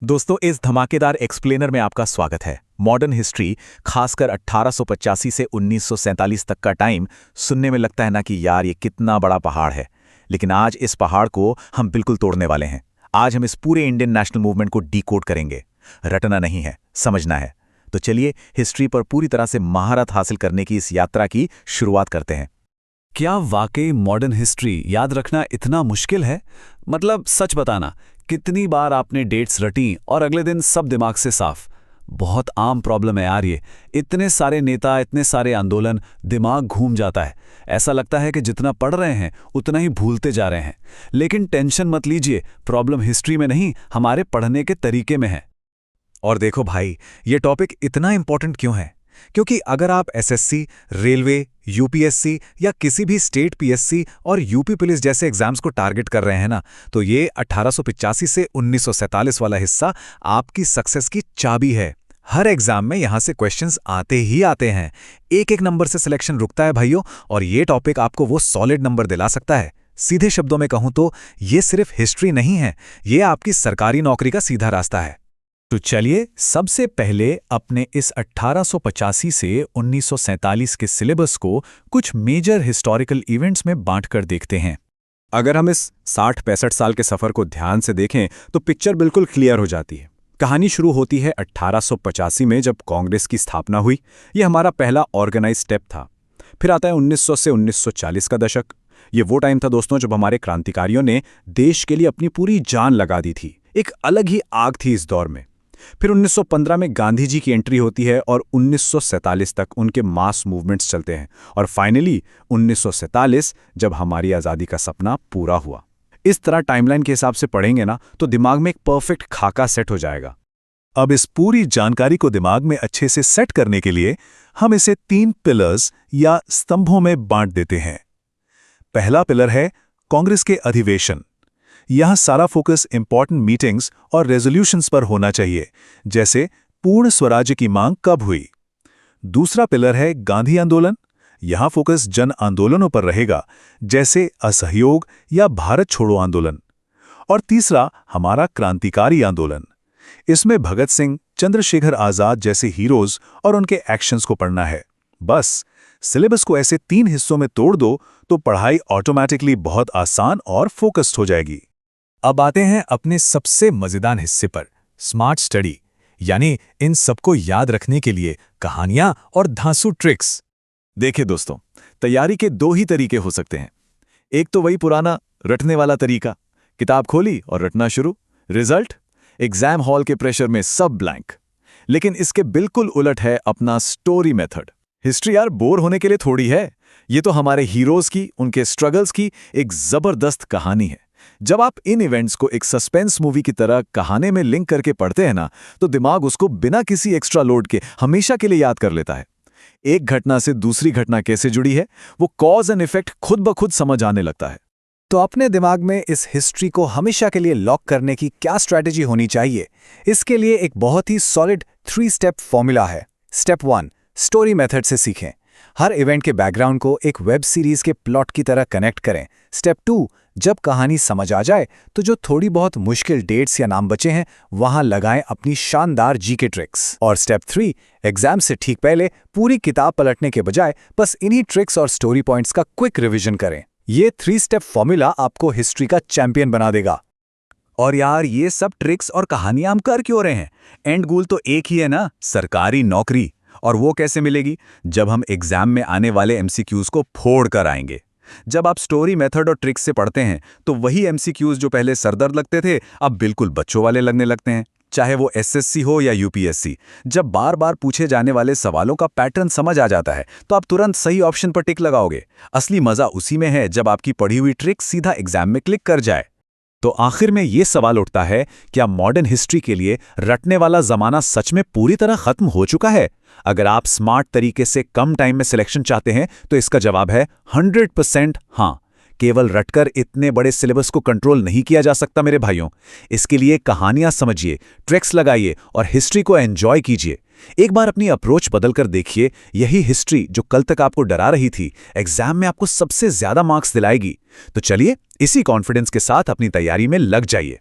दोस्तों, इस धमाकेदार एक्सप्लेनर में आपका स्वागत है। मॉडर्न हिस्ट्री, खासकर 1885 से 1947 तक का टाइम सुनने में लगता है ना कि यार ये कितना बड़ा पहाड़ है। लेकिन आज इस पहाड़ को हम बिल्कुल तोड़ने वाले हैं। आज हम इस पूरे इंडियन नेशनल मूवमेंट को डीकोड करेंगे। रटना नहीं है, समझना है। तो चलिए हिस्ट्री पर पूरी तरह से महारत हासिल करने की इस यात्रा की शुरुआत करते हैं। क्या वाकई मॉडर्न हिस्ट्री याद रखना इतना मुश्किल है? मतलब सच बताना, कितनी बार आपने डेट्स रटी और अगले दिन सब दिमाग से साफ? बहुत आम प्रॉब्लम है यार ये। इतने सारे नेता, इतने सारे आंदोलन, दिमाग घूम जाता है। ऐसा लगता है कि जितना पढ़ रहे हैं उतना ही भूलते जा रहे हैं। लेकिन टेंशन मत लीजिए, प्रॉब्लम हिस्ट्री में नहीं, हमारे पढ़ने के तरीके में है। और देखो भाई, ये टॉपिक इतना इंपॉर्टेंट क्यों है? क्योंकि अगर आप एसएससी, रेलवे, यूपीएससी या किसी भी स्टेट पीएससी और यूपी पुलिस जैसे एग्जाम्स को टारगेट कर रहे हैं ना, तो ये 1885 से 1947 वाला हिस्सा आपकी सक्सेस की चाबी है। हर एग्जाम में यहां से क्वेश्चंस आते ही आते हैं। एक एक नंबर से सिलेक्शन रुकता है भाइयों, और ये टॉपिक आपको वो सॉलिड नंबर दिला सकता है। सीधे शब्दों में कहूं तो ये सिर्फ हिस्ट्री नहीं है, ये आपकी सरकारी नौकरी का सीधा रास्ता है। तो चलिए सबसे पहले अपने इस 1885 से 1947 के सिलेबस को कुछ मेजर हिस्टोरिकल इवेंट्स में बांटकर देखते हैं। अगर हम इस 60-65 साल के सफर को ध्यान से देखें तो पिक्चर बिल्कुल क्लियर हो जाती है। कहानी शुरू होती है 1885 में, जब कांग्रेस की स्थापना हुई। यह हमारा पहला ऑर्गेनाइज स्टेप था। फिर आता है 1900 से 1940 का दशक। ये वो टाइम था दोस्तों जब हमारे क्रांतिकारियों ने देश के लिए अपनी पूरी जान लगा दी थी। एक अलग ही आग थी इस दौर में। फिर 1915 में गांधी जी की एंट्री होती है और 1947 तक उनके मास मूवमेंट्स चलते हैं। और फाइनली 1947 जब हमारी आज़ादी का सपना पूरा हुआ। इस तरह टाइमलाइन के हिसाब से पढ़ेंगे ना तो दिमाग में एक परफेक्ट खाका सेट हो जाएगा। अब इस पूरी जानकारी को दिमाग में अच्छे से सेट करने के लिए हम इसे 3 पिलर्स या स्तंभों में बांट देते हैं। पहला पिलर है कांग्रेस के अधिवेशन। यहां सारा फोकस इंपॉर्टेंट मीटिंग्स और रेजोल्यूशंस पर होना चाहिए, जैसे पूर्ण स्वराज्य की मांग कब हुई। दूसरा पिलर है गांधी आंदोलन। यहां फोकस जन आंदोलनों पर रहेगा, जैसे असहयोग या भारत छोड़ो आंदोलन। और तीसरा हमारा क्रांतिकारी आंदोलन। इसमें भगत सिंह, चंद्रशेखर आजाद जैसे हीरोज और उनके एक्शंस को पढ़ना है। बस सिलेबस को ऐसे 3 हिस्सों में तोड़ दो तो पढ़ाई ऑटोमेटिकली बहुत आसान और फोकस्ड हो जाएगी। अब आते हैं अपने सबसे मजेदार हिस्से पर, स्मार्ट स्टडी, यानी इन सबको याद रखने के लिए कहानियां और धांसू ट्रिक्स। देखिए दोस्तों, तैयारी के 2 ही तरीके हो सकते हैं। एक तो वही पुराना रटने वाला तरीका, किताब खोली और रटना शुरू। रिजल्ट एग्जाम हॉल के प्रेशर में सब ब्लैंक। लेकिन इसके बिल्कुल उलट है अपना स्टोरी मेथड। हिस्ट्री यार बोर होने के लिए थोड़ी है, ये तो हमारे हीरोज की, उनके स्ट्रगल्स की एक जबरदस्त कहानी है। जब आप इन इवेंट्स को एक सस्पेंस मूवी की तरह कहानी में लिंक करके पढ़ते हैं ना, तो दिमाग उसको बिना किसी एक्स्ट्रा लोड के हमेशा के लिए याद कर लेता है। एक घटना से दूसरी घटना कैसे जुड़ी है, वो कॉज एंड इफेक्ट खुद ब खुद समझ आने लगता है। तो अपने दिमाग में इस हिस्ट्री को हमेशा के लिए लॉक करने की क्या स्ट्रैटेजी होनी चाहिए? इसके लिए एक बहुत ही सॉलिड 3 स्टेप फॉर्मूला है। स्टेप 1, स्टोरी मेथड से सीखें। हर इवेंट के बैकग्राउंड को एक वेब सीरीज के प्लॉट की तरह कनेक्ट करें। स्टेप 2, जब कहानी समझ आ जाए तो जो थोड़ी बहुत मुश्किल डेट्स या नाम बचे हैं वहां लगाएं अपनी शानदार जीके ट्रिक्स। और स्टेप 3, एग्जाम से ठीक पहले पूरी किताब पलटने के बजाय बस इन्हीं ट्रिक्स और स्टोरी पॉइंट्स का क्विक रिवीजन करें। ये 3 स्टेप फॉर्मूला आपको हिस्ट्री का चैंपियन बना देगा। और यार ये सब ट्रिक्स और कहानियां हम कर क्यों रहे हैं? एंड गोल तो एक ही है ना, सरकारी नौकरी। और वो कैसे मिलेगी? जब हम एग्जाम में आने वाले एमसीक्यूज को फोड़ कर आएंगे। जब आप स्टोरी मेथड और ट्रिक्स से पढ़ते हैं तो वही एमसीक्यूज जो पहले सरदर्द लगते थे अब बिल्कुल बच्चों वाले लगने लगते हैं। चाहे वो एसएससी हो या यूपीएससी, जब बार बार पूछे जाने वाले सवालों का पैटर्न समझ आ जाता है तो आप तुरंत सही ऑप्शन पर टिक लगाओगे। असली मजा उसी में है जब आपकी पढ़ी हुई ट्रिक सीधा एग्जाम में क्लिक कर जाए। तो आखिर में ये सवाल उठता है, क्या मॉडर्न हिस्ट्री के लिए रटने वाला जमाना सच में पूरी तरह खत्म हो चुका है? अगर आप स्मार्ट तरीके से कम टाइम में सिलेक्शन चाहते हैं तो इसका जवाब है 100% हाँ। केवल रटकर इतने बड़े सिलेबस को कंट्रोल नहीं किया जा सकता मेरे भाइयों। इसके लिए कहानियां समझिए, ट्रिक्स लगाइए और हिस्ट्री को एंजॉय कीजिए। एक बार अपनी अप्रोच बदलकर देखिए, यही हिस्ट्री जो कल तक आपको डरा रही थी एग्जाम में आपको सबसे ज्यादा मार्क्स दिलाएगी। तो चलिए इसी कॉन्फिडेंस के साथ अपनी तैयारी में लग जाइए।